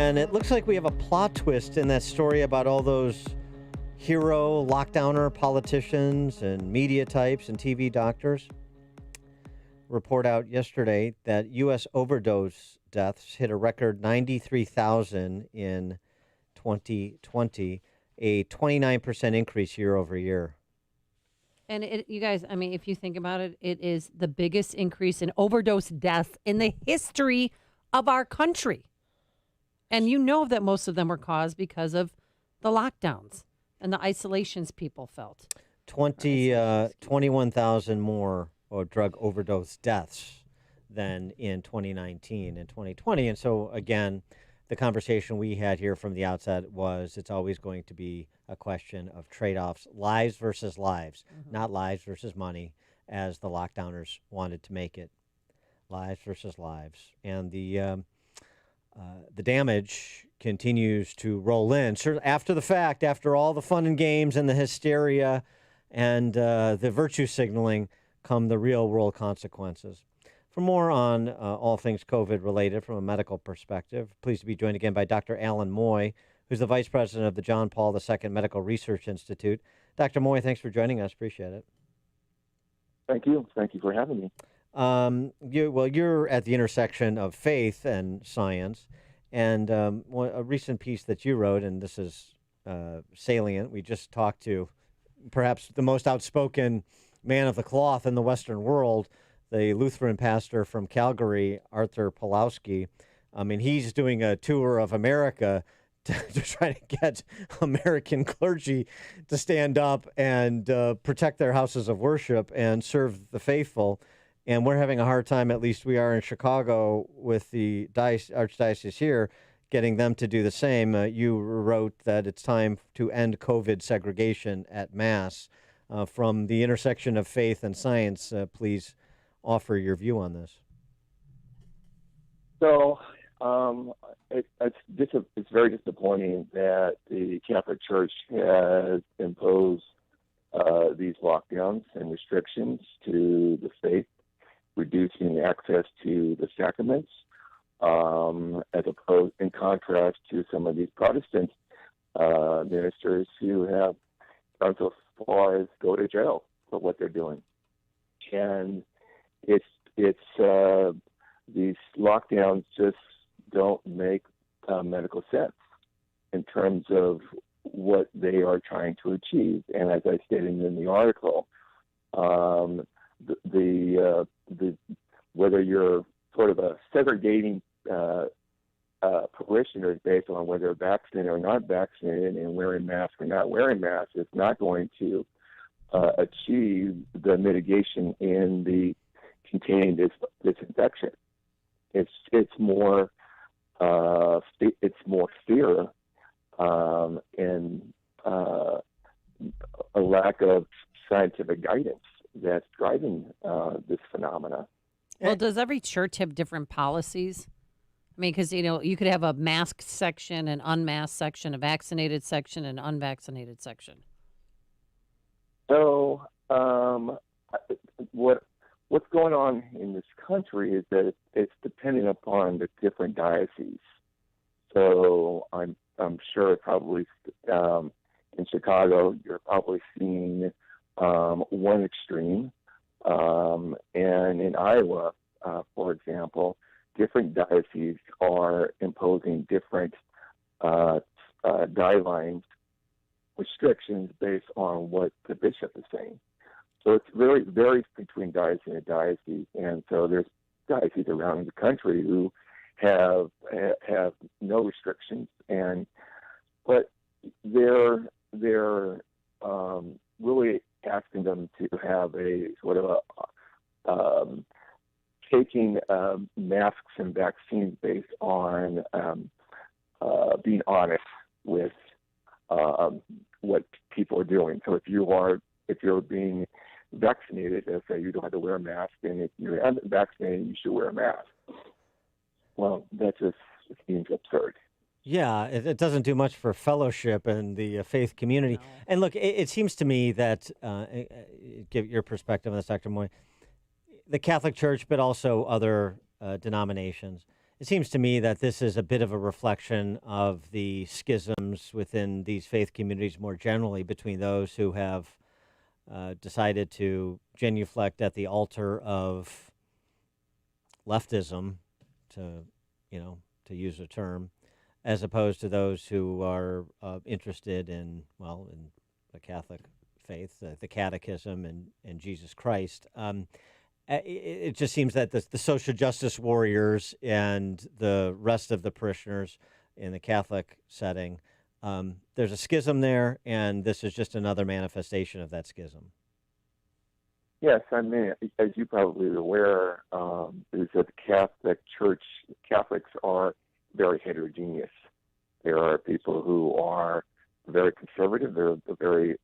And it looks like we have a plot twist in that story about all those hero lockdowner politicians and media types and TV doctors. Report out yesterday that U.S. overdose deaths hit a record 93,000 in 2020, a 29% increase year over year. And you guys, I mean, if you think about it, it is the biggest increase in overdose deaths in the history of our country. And you know that most of them were caused because of the lockdowns and the isolations people felt. 21,000 more drug overdose deaths than in 2019 and 2020. And so, again, the conversation we had here from the outset was it's always going to be a question of trade-offs, lives versus lives, not lives versus money, as the lockdowners wanted to make it. Lives versus lives. And the damage continues to roll in. So after the fact, after all the fun and games and the hysteria and the virtue signaling, come the real-world consequences. For more on all things COVID-related from a medical perspective, pleased to be joined again by Dr. Alan Moy, who's the Vice President of the John Paul II Medical Research Institute. Dr. Moy, thanks for joining us. Appreciate it. Thank you. Thank you for having me. You're at the intersection of faith and science, and a recent piece that you wrote, and this is salient. We just talked to perhaps the most outspoken man of the cloth in the Western world, the Lutheran pastor from Calgary, Arthur Pawlowski. I mean, he's doing a tour of America to try to get American clergy to stand up and protect their houses of worship and serve the faithful. And we're having a hard time, at least we are in Chicago, with the Archdiocese here, getting them to do the same. You wrote that it's time to end COVID segregation at Mass. From the intersection of faith and science, please offer your view on this. So it's very disappointing that the Catholic Church has imposed these lockdowns and restrictions to the faith, reducing access to the sacraments, as opposed, in contrast to some of these Protestant ministers who have gone so far as go to jail for what they're doing. And it's these lockdowns just don't make medical sense in terms of what they are trying to achieve. And as I stated in the article, the whether you're sort of a segregating parishioners based on whether vaccinated or not vaccinated and wearing masks or not wearing masks is not going to achieve the mitigation in the containing this infection. It's more fear and a lack of scientific guidance that's driving this phenomena. Well, does every church have different policies? I mean, because, you could have a masked section, an unmasked section, a vaccinated section, an unvaccinated section. So what's going on in this country is that it's dependent upon the different dioceses. So I'm sure probably in Chicago you're probably seeing one extreme, and in Iowa, for example, different dioceses are imposing different guidelines, restrictions based on what the bishop is saying. So it's very varies between diocese and diocese, and so there's dioceses around the country who have no restrictions, but they're really asking them to have a sort of a taking masks and vaccines based on being honest with what people are doing. So if you're being vaccinated, let's say you don't have to wear a mask, and if you're unvaccinated, you should wear a mask. Well, that just seems absurd. Yeah, it doesn't do much for fellowship and the faith community. No. And look, it seems to me that, give your perspective on this, Dr. Moy, the Catholic Church, but also other denominations, it seems to me that this is a bit of a reflection of the schisms within these faith communities more generally between those who have decided to genuflect at the altar of leftism, to to use a term, as opposed to those who are interested in the Catholic faith, the Catechism, and Jesus Christ. It just seems that the social justice warriors and the rest of the parishioners in the Catholic setting, there's a schism there, and this is just another manifestation of that schism. Yes, I mean, as you probably are aware, is that the Catholic Church, Catholics are very heterogeneous. There are people who are very conservative. There are very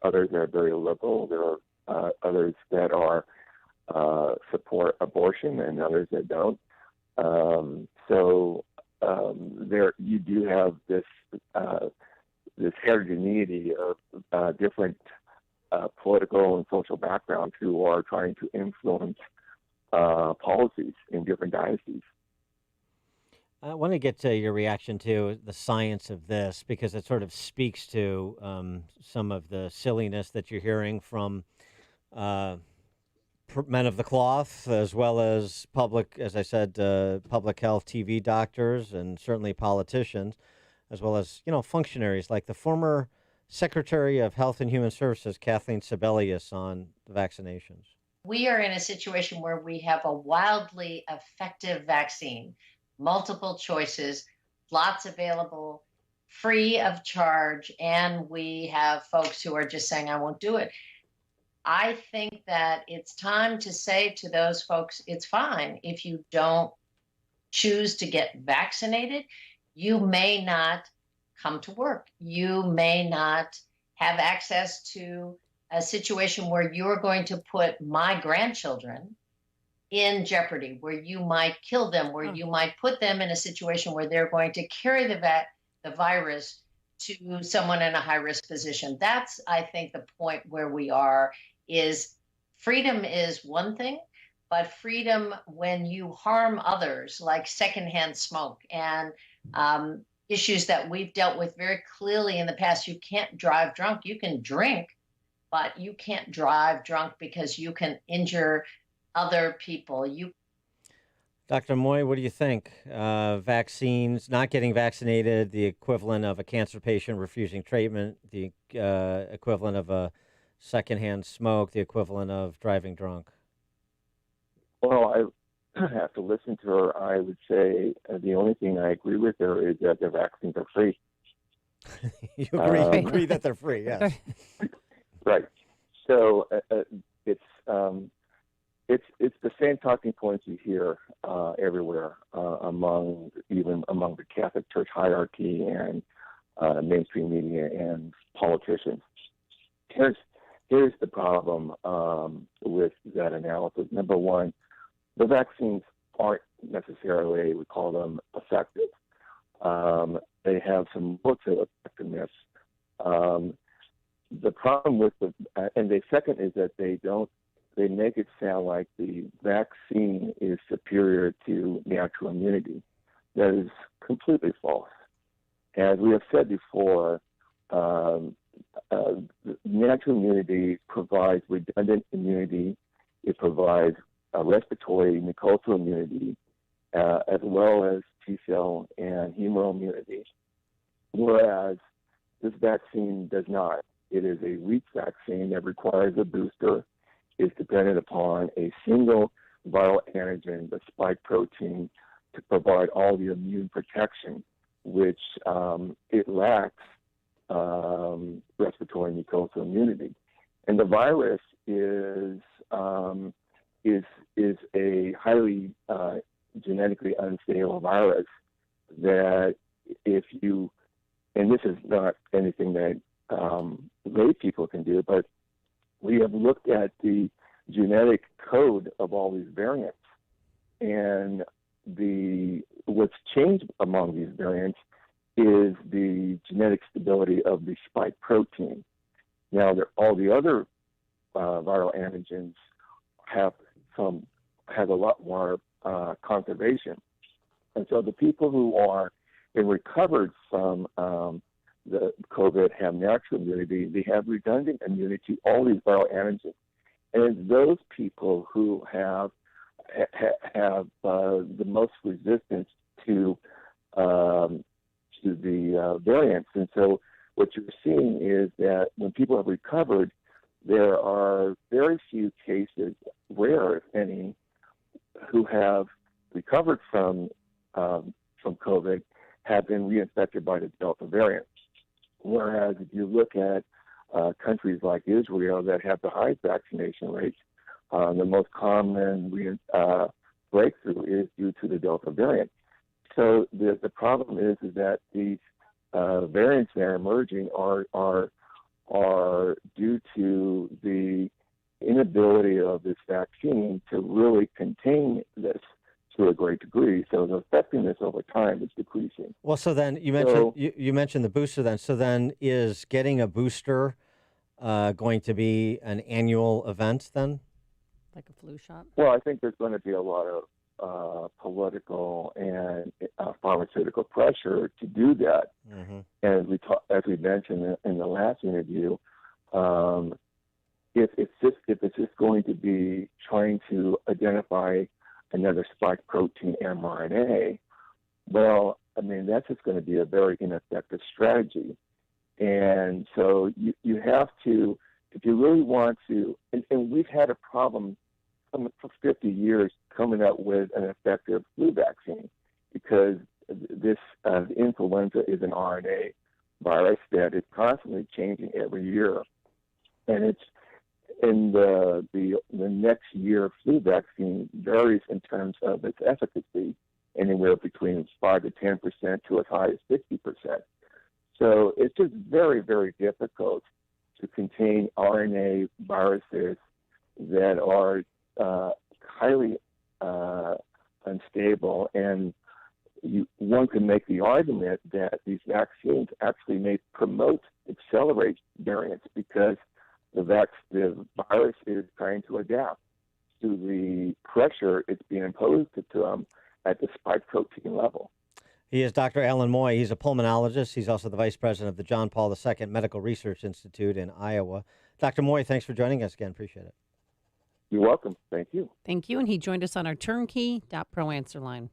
others that are very liberal. There are others that are support abortion, and others that don't. There you do have this heterogeneity of different political and social backgrounds who are trying to influence policies in different dioceses. I want to get to your reaction to the science of this, because it sort of speaks to some of the silliness that you're hearing from men of the cloth, as well as public, as I said, public health TV doctors, and certainly politicians, as well as functionaries like the former Secretary of Health and Human Services, Kathleen Sebelius, on the vaccinations. We are in a situation where we have a wildly effective vaccine, multiple choices, lots available, free of charge, and we have folks who are just saying, I won't do it. I think that it's time to say to those folks, it's fine if you don't choose to get vaccinated. You may not come to work. You may not have access to a situation where you're going to put my grandchildren in jeopardy, where you might kill them, where you might put them in a situation where they're going to carry the virus to someone in a high-risk position. That's, I think, the point where we are. Is freedom is one thing, but freedom when you harm others, like secondhand smoke and issues that we've dealt with very clearly in the past. You can't drive drunk. You can drink, but you can't drive drunk because you can injure other people. Dr. Moy, what do you think? Vaccines, not getting vaccinated, the equivalent of a cancer patient refusing treatment, the equivalent of a secondhand smoke, the equivalent of driving drunk? Well, I have to listen to her. I would say the only thing I agree with her is that the vaccines are free. You agree that they're free, yes. Right. So it's the same talking points you hear everywhere among the Catholic Church hierarchy and mainstream media and politicians. Here's the problem with that analysis. Number one, the vaccines aren't necessarily, we call them, effective. They have some looks of effectiveness. The problem with and the second is that they make it sound like the vaccine is superior to natural immunity. That is completely false. As we have said before, natural immunity provides redundant immunity. It provides respiratory mucosal immunity, as well as T-cell and humoral immunity, whereas this vaccine does not. It is a weak vaccine that requires a booster. It's dependent upon a single viral antigen, the spike protein, to provide all the immune protection, which it lacks respiratory mucosal immunity. And the virus is a highly genetically unstable virus that and this is not anything that lay people can do, but we have looked at the genetic code of all these variants, and what's changed among these variants is the genetic stability of the spike protein. Now, all the other viral antigens have a lot more conservation, And so the people who are been recovered from the COVID have natural immunity. They have redundant immunity, all these viral antigens. And it's those people who have the most resistance to the variants. And so what you're seeing is that when people have recovered, there are very few cases, rare if any, who have recovered from COVID have been reinfected by the Delta variant. Whereas if you look at countries like Israel that have the highest vaccination rates, the most common breakthrough is due to the Delta variant. So the problem is that these variants that are emerging are due to the inability of this vaccine to really contain this to a great degree. So the effectiveness over time is decreasing. Well, so then you mentioned you mentioned the booster. Then, so then is getting a booster going to be an annual event then? Like a flu shot? Well, I think there's going to be a lot of political and pharmaceutical pressure to do that. Mm-hmm. And as we mentioned in the last interview, if it's just going to be trying to identify another spike protein mRNA, well, I mean, that's just going to be a very ineffective strategy. And so you have to, if you really want to, and we've had a problem for 50 years coming up with an effective flu vaccine, because this influenza is an RNA virus that is constantly changing every year. And it's in the next year flu vaccine varies in terms of its efficacy, anywhere between 5 to 10% to as high as 60%. So it's just very, very difficult to contain RNA viruses that are highly unstable. And one can make the argument that these vaccines actually may accelerate variants, because the virus is trying to adapt to the pressure it's being imposed to them at the spike protein level. He is Dr. Alan Moy. He's a pulmonologist. He's also the vice president of the John Paul II Medical Research Institute in Iowa. Dr. Moy, thanks for joining us again. Appreciate it. You're welcome. Thank you. Thank you. And he joined us on our turnkey.pro answer line.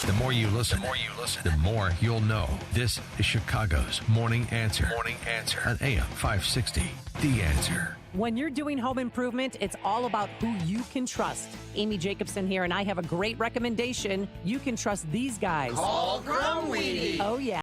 The more you listen, the more you'll know. This is Chicago's Morning Answer. Morning Answer on AM 560. The Answer. When you're doing home improvement, it's all about who you can trust. Amy Jacobson here, and I have a great recommendation. You can trust these guys. Call Grumweedy. Oh, yeah.